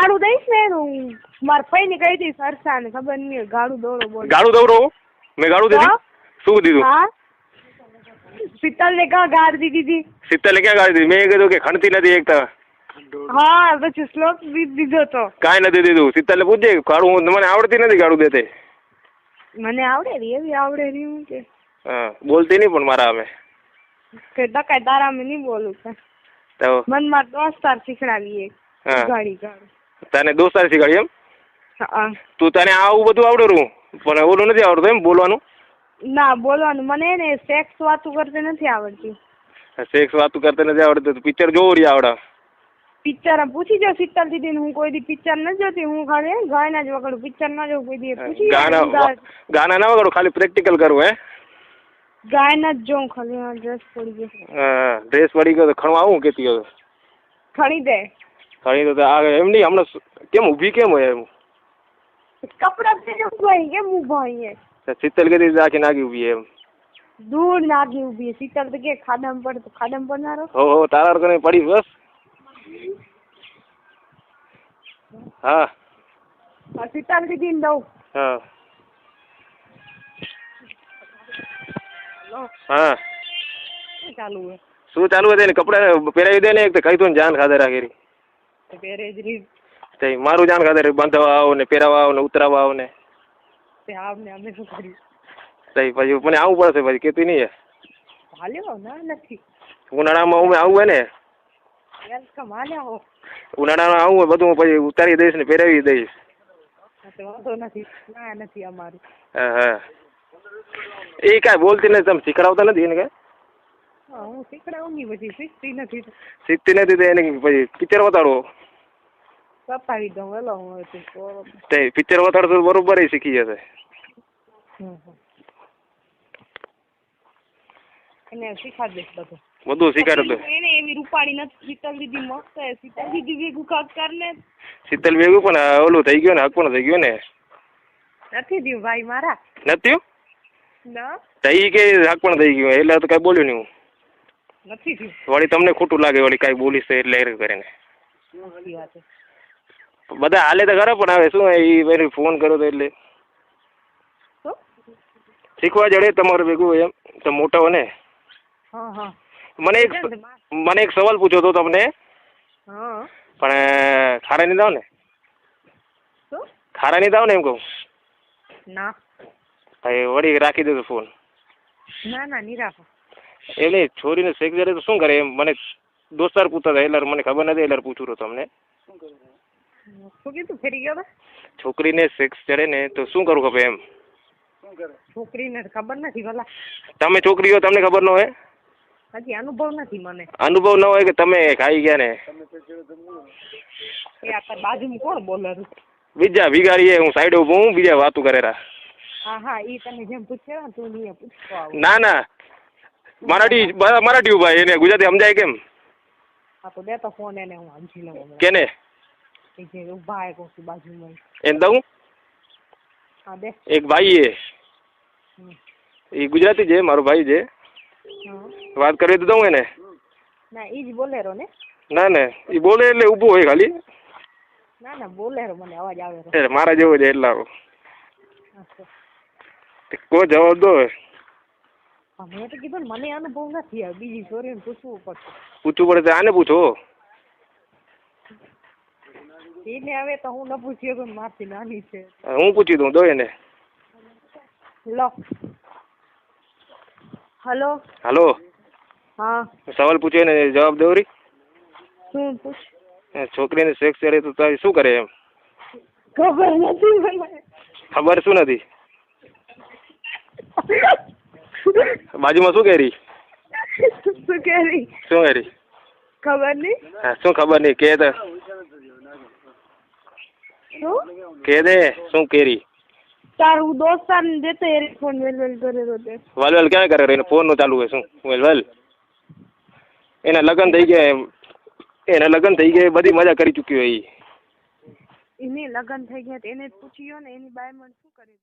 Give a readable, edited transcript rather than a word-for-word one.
ગાળું દઈશ ને હું મારા ભાઈ ને કહી દઈશ હર્ષા ને ખબર નહીં ગાળું દોરો બોલ ગાળું દવરો મેં ગાળું દીધું શું દીધું હા શીતલ ને કા ગાળ દીધી હતી શીતલે ક્યાં ગાળી દીધી મેં કીધું કે ખણતી નથી એક તો હા પછી શ્લોક દીધો તો કાંઈ નથી દીધું શીતલને પૂછજે ગાળું મને આવડતી નથી ગાળું દેતે મને આવડે રી એવી આવડે રી હું કે હા બોલતી નહીં પણ મારા અમે કે દકાય તારા મેં નહીં બોલું કે તો મન માં દોસ્તાર શીખડાવી હા ગાડી ગાળ તને દોસ્તાર શીખવાડી એમ હા તું તને આવું બધું આવડેલું પણ ઓલું નથી આવડતું એમ બોલવાનું ના બોલવાનું મને ને સેક્સ વાતું કરતી નથી આવડતી સેક્સ વાતું કરતા નથી આવડતું પિક્ચર જોવું રહી આવડે પિક્ચર પૂછી જો શીતલ દીદી ને હું કોઈ દી પિક્ચર ન જોતી હું ખાલી ગાયના જ વગાડું પિક્ચર ન જોઉં કોઈ દી પૂછી ગાના ના વગાડું ખાલી પ્રેક્ટિકલ કરવું હે ગાયના જ જોઉં ખાલી ડ્રેસ પડી ગયો હા ડ્રેસ પડી ગયો તો ખણવા આવું કેતી હતો ખણી દે ખણી તો એમ નહીં હમણાં કેમ ઊભી કેમ હોય એમ કપડા ભાઈ કેમ ઊભા અહીંયા શીતલ કીધી રાખી નાખી ઊભી એમ દૂર નાખી ઊભી શીતલ તો કે ખાડામાં પડે તો ખાડામાં પડનારો હો તારા કને પડી બસ હા શીતલ દીદી ને દઉં હા હા શું ચાલુ હે શું ચાલુ હતું એને કપડા પહેરાવી દે ને એક તો કહી તું જાન ખાધે રાખેલી પહેરે જ રીત તે મારું જાન ખાધે બાંધવા આવો ને પહેરાવા આવો ને ઉતરાવા આવો ને તે આવને અમે શું કર્યું તઈ પછી મને આવવું પડશે પછી કેતી નહીં હાલ્યો ના નથી ઉનાળામાં હું આવું હોય ને વેલકમ હાલ્યો ઉનાળામાં આવું હોય બધું પછી ઉતારી દઈશ ને પહેરાવી દઈશ વાંધો નથી ના નથી અમારું હા હા એ કાંઈ બોલતી નથી તમે શીખડાવતા નથી એને કાંઈ હું શીખડાવું નહીં પછી શીખતી નથી તો એને પછી પિક્ચર વતાડો બતાવી દઉં વેલો હું પિક્ચર વતાડતો બરોબર એ શીખી જશે એને શીખાડ દઈશ બધું શીખાડ દો એને એવી રૂપાળી નથી શીતલ દીદી મસ્ત શીતલ દીદી ભેગું કાક કર ને શીતલ ભેગું પણ ઓલું થઈ ગયું ને હક પણ થઈ ગયું ને નથી દઉં ભાઈ મારા નથી ના થઈ કે હક પણ થઈ ગયું એટલે તો કઈ બોલ્યું નહીં હું નથી થયું વળી તમને ખોટું લાગે વળી કઈ બોલીશ એટલે એ કરીને બધા હાલે તો ખરા પણ હવે શું એ ફોન કર્યો તો એટલે શીખવા જડે તમારું ભેગું એમ તો મોટા હો ને મને એક સવાલ પૂછ્યો હતો તમને પણ ખારા નહીં દાવ ને ખારા નહીં દાવ ને એમ કહું ના ભાઈ વળી રાખી દેજો ફોન ના ના નહીં રાખો એ નહીં છોરીને શેક જડે તો શું કરે એમ મને દોસ્તાર પૂછતા હતા એટલે મને ખબર નથી એટલે પૂછું છું તમને શું કીધું ફેરી ગયો છોકરીને સેક્સ ચડે ને તો શું કરવું ખબર એમ છોકરીને ખબર નથી ભલા તમે છોકરીઓ તમને ખબર ન હોય હજી અનુભવ નથી મને અનુભવ ન હોય કે તમે ખાઈ ગયા ને એ આ બાજુમાં કોણ બોલે બીજા ભિખારી હું સાઈડ ઉભો હું બીજા વાતું કરેલા હા ઈ તમે જેમ પૂછ્યા તું નહીં પૂછતો ના ના મરાઠી ઉભા એને ગુજરાતી સમજાય કેમ હા તો દે તો ફોન એને હું સમજી લઉં કેને એ જે ઉભા કોક બાજુમાં એમ દઉં હા દે એક ભાઈ એ ગુજરાતી છે મારો ભાઈ છે વાત કરવી તો દઉં એને ના ઈ જ બોલેરો ને ના ને એ બોલે એટલે ઊભું હોય ખાલી ના ના બોલેરો મને અવાજ આવે મારા જેવો છે એટલા કોઈ જવાબ દો મેં તો કીધું મને અનુભવ નથી બીજી છોરીને પૂછવું પડે આને પૂછો એને હવે તો હું ન પૂછી શકું મારથી નાની છે હું પૂછી દઉં દો એને લો હલો હાલો હા સવાલ પૂછ્યો ને જવાબ દો રી શું પૂછ છોકરીને સેક્સ કરે તો તારી શું કરે એમ ખબર નથી મને ખબર શું નથી બાજુમાં શું કરી શું કરી ખબર નહીં શું ખબર નહીં કે તો કે દે શું કેરી તારું દોસ્તાર ને દેતો એ ફોન વેલ કરે તો વલ ક્યાં કરે એને ફોન નું ચાલુ હોય શું વલ એના લગ્ન થઈ ગયા બધી મજા કરી ચૂકી હોય એને લગ્ન થઈ ગયા એને પૂછ્યો ને એની બાય મને શું કરે